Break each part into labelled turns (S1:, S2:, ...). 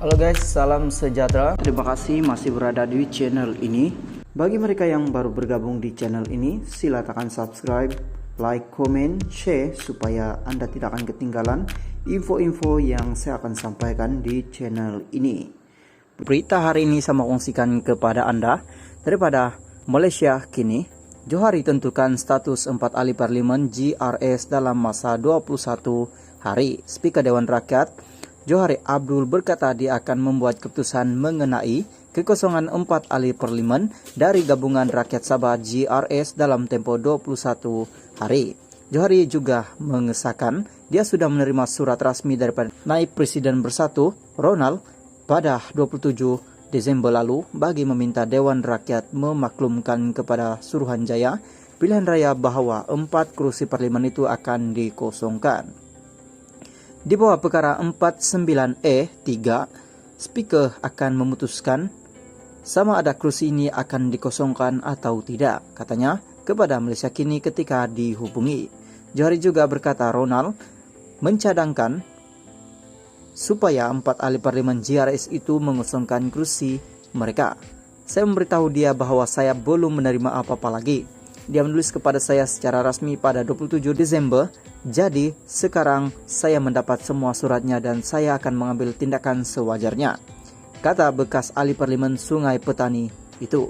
S1: Halo guys, salam sejahtera. Terima kasih masih berada di channel ini. Bagi mereka yang baru bergabung di channel ini, silakan subscribe, like, comment, share supaya Anda tidak akan ketinggalan info-info yang saya akan sampaikan di channel ini. Berita hari ini saya mau kongsikan kepada Anda daripada Malaysia kini. Johari tentukan status 4 ahli parlimen GRS dalam masa 21 hari. Speaker Dewan Rakyat Johari Abdul berkata dia akan membuat keputusan mengenai kekosongan 4 ahli parlimen dari Gabungan Rakyat Sabah GRS dalam tempoh 21 hari. Johari juga mengesahkan dia sudah menerima surat rasmi daripada Naib Presiden Bersatu Ronald pada 27 Desember lalu bagi meminta Dewan Rakyat memaklumkan kepada Suruhanjaya pilihan raya bahawa 4 kursi parlimen itu akan dikosongkan. Di bawah perkara 49E3, Speaker akan memutuskan sama ada kursi ini akan dikosongkan atau tidak, katanya kepada Malaysia Kini ketika dihubungi. Johari juga berkata Ronald mencadangkan supaya 4 ahli parlimen GRS itu mengosongkan kursi mereka. Saya memberitahu dia bahawa saya belum menerima apa-apa lagi. Dia menulis kepada saya secara rasmi pada 27 Desember. Jadi sekarang saya mendapat semua suratnya dan saya akan mengambil tindakan sewajarnya, kata bekas ahli parlimen Sungai Petani itu.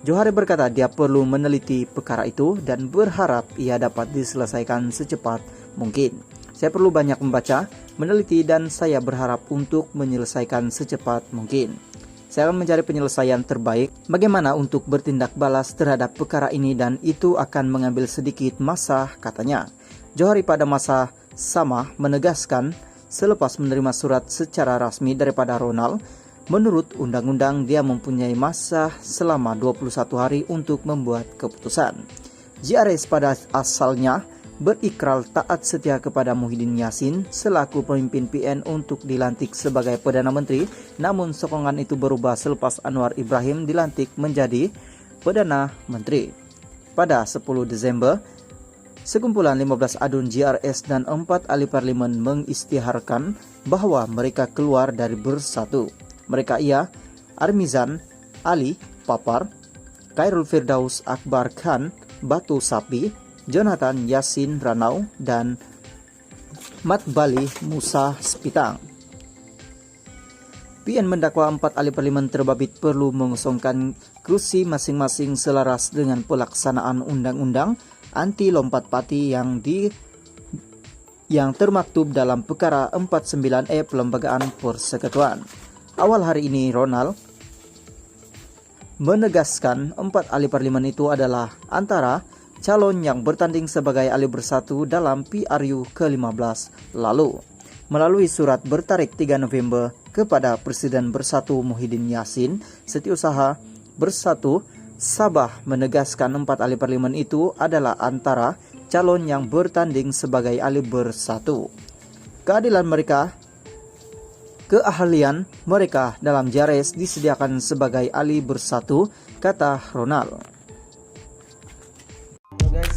S1: Johari berkata dia perlu meneliti perkara itu dan berharap ia dapat diselesaikan secepat mungkin. Saya perlu banyak membaca, meneliti dan saya berharap untuk menyelesaikan secepat mungkin. Saya akan mencari penyelesaian terbaik bagaimana untuk bertindak balas terhadap perkara ini dan itu akan mengambil sedikit masa, katanya. Johari pada masa sama menegaskan selepas menerima surat secara rasmi daripada Ronald, menurut undang-undang dia mempunyai masa selama 21 hari untuk membuat keputusan. GRS pada asalnya berikrar taat setia kepada Muhyiddin Yassin selaku pemimpin PN untuk dilantik sebagai Perdana Menteri, namun sokongan itu berubah selepas Anwar Ibrahim dilantik menjadi Perdana Menteri. Pada 10 Desember, sekumpulan 15 adun GRS dan 4 ahli parlimen mengisytiharkan bahawa mereka keluar dari Bersatu. Mereka ia Armizan Ali Papar, Khairul Firdaus Akbar Khan Batu Sapi, Jonathan Yassin Ranau dan Mat Bali Musa Spitang. PN mendakwa 4 ahli parlimen terbabit perlu mengosongkan kursi masing-masing selaras dengan pelaksanaan undang-undang anti lompat parti yang termaktub dalam perkara 49E Perlembagaan Persekutuan. Awal hari ini Ronald menegaskan 4 ahli parlimen itu adalah antara calon yang bertanding sebagai ahli bersatu dalam PRU ke-15 lalu. Melalui surat bertarik 3 November kepada Presiden Bersatu Muhyiddin Yassin, Setiausaha Bersatu Sabah menegaskan 4 ahli parlimen itu adalah antara calon yang bertanding sebagai ahli bersatu. Keahlian mereka dalam GRS disediakan sebagai ahli bersatu, kata Ronald.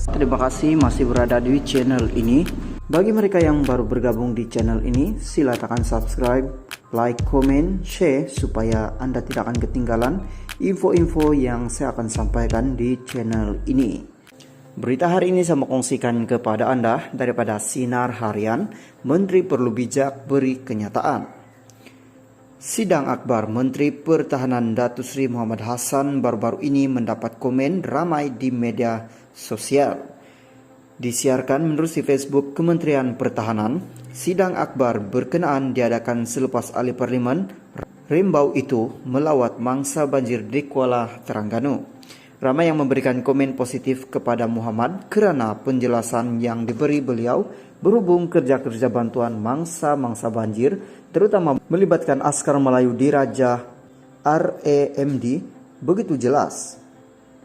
S1: Terima kasih masih berada di channel ini. Bagi mereka yang baru bergabung di channel ini, silakan subscribe, like, comment, share supaya Anda tidak akan ketinggalan info-info yang saya akan sampaikan di channel ini. Berita hari ini saya mau kongsikan kepada Anda daripada Sinar Harian. Menteri perlu bijak beri kenyataan. Sidang Akbar Menteri Pertahanan Datuk Seri Muhammad Hassan baru-baru ini mendapat komen ramai di media sosial. Disiarkan menerusi Facebook Kementerian Pertahanan, sidang akbar berkenaan diadakan selepas ahli parlimen Rembau itu melawat mangsa banjir di Kuala Terengganu. Ramai yang memberikan komen positif kepada Muhammad kerana penjelasan yang diberi beliau berhubung kerja-kerja bantuan mangsa-mangsa banjir, terutama melibatkan askar Melayu di Raja RAMD, begitu jelas,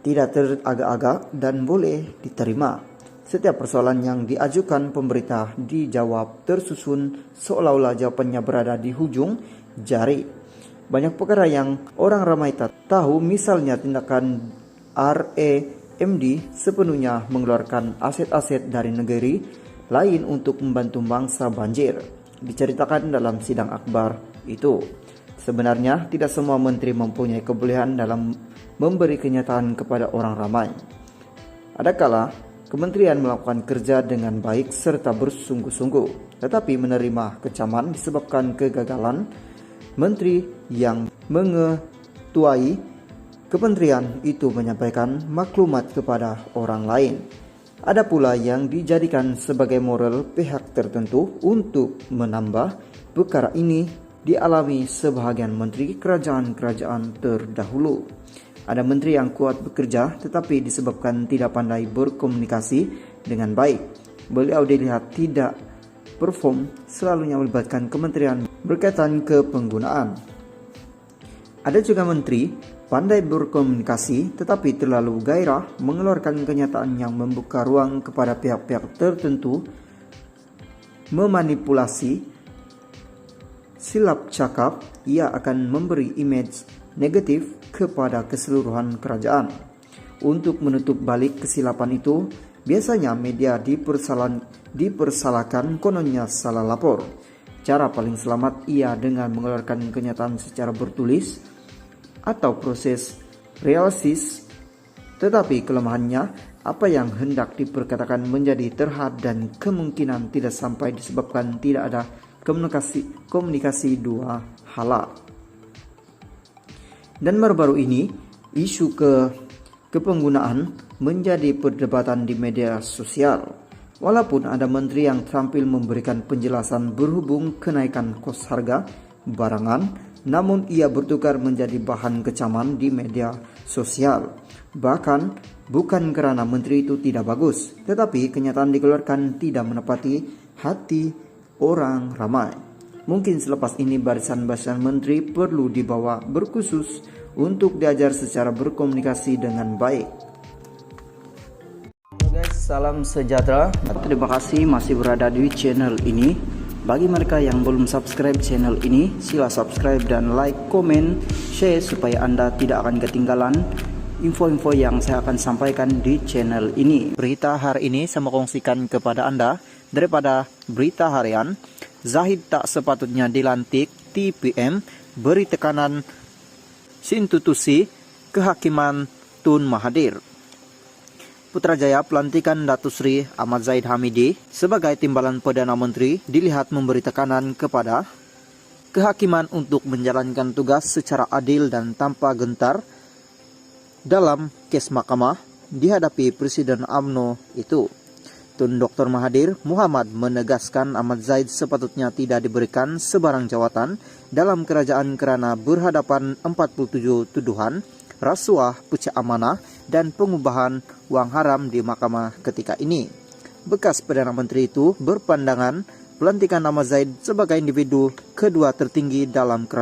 S1: tidak teragak-agak dan boleh diterima. Setiap persoalan yang diajukan pemerintah dijawab tersusun seolah-olah jawapannya berada di hujung jari. Banyak perkara yang orang ramai tak tahu, misalnya tindakan RAMD sepenuhnya mengeluarkan aset-aset dari negeri lain untuk membantu bangsa banjir. Diceritakan dalam sidang akbar itu. Sebenarnya tidak semua menteri mempunyai kebolehan dalam memberi kenyataan kepada orang ramai. Adakala kementerian melakukan kerja dengan baik serta bersungguh-sungguh, tetapi menerima kecaman disebabkan kegagalan menteri yang mengetuai kementerian itu menyampaikan maklumat kepada orang lain. Ada pula yang dijadikan sebagai moral pihak tertentu untuk menambah. Perkara ini dialami sebahagian menteri kerajaan-kerajaan terdahulu. Ada menteri yang kuat bekerja tetapi disebabkan tidak pandai berkomunikasi dengan baik, beliau dilihat tidak perform selalunya melibatkan kementerian berkaitan ke penggunaan. Ada juga menteri pandai berkomunikasi tetapi terlalu gairah mengeluarkan kenyataan yang membuka ruang kepada pihak-pihak tertentu memanipulasi. Silap cakap, ia akan memberi image negatif kepada keseluruhan kerajaan. Untuk menutup balik kesilapan itu, biasanya media dipersalahkan kononnya salah lapor. Cara paling selamat ia dengan mengeluarkan kenyataan secara bertulis atau proses realisis, tetapi kelemahannya apa yang hendak diperkatakan menjadi terhad dan kemungkinan tidak sampai disebabkan tidak ada komunikasi dua hala. Dan baru-baru ini isu kepenggunaan menjadi perdebatan di media sosial. Walaupun ada menteri yang tampil memberikan penjelasan berhubung kenaikan kos harga barangan, namun ia bertukar menjadi bahan kecaman di media sosial. Bahkan bukan karena menteri itu tidak bagus, tetapi kenyataan dikeluarkan tidak menepati hati orang ramai. Mungkin selepas ini barisan-barisan menteri perlu dibawa berkhusus untuk diajar secara berkomunikasi dengan baik. Guys, salam sejahtera. Terima kasih masih berada di channel ini. Bagi mereka yang belum subscribe channel ini, sila subscribe dan like, komen, share supaya Anda tidak akan ketinggalan info-info yang saya akan sampaikan di channel ini. Berita hari ini saya mau kongsikan kepada Anda daripada berita harian. Zahid tak sepatutnya dilantik TPM, beri tekanan institusi kehakiman Tun Mahathir. Putrajaya pelantikan Datuk Sri Ahmad Zahid Hamidi sebagai timbalan Perdana Menteri dilihat memberi tekanan kepada kehakiman untuk menjalankan tugas secara adil dan tanpa gentar dalam kes mahkamah dihadapi Presiden UMNO itu. Tun Dr. Mahathir Muhammad menegaskan Ahmad Zahid sepatutnya tidak diberikan sebarang jawatan dalam kerajaan kerana berhadapan 47 tuduhan rasuah, pecah amanah, dan pengubahan wang haram di mahkamah ketika ini. Bekas Perdana Menteri itu berpandangan pelantikan Ahmad Zahid sebagai individu kedua tertinggi dalam kerajaan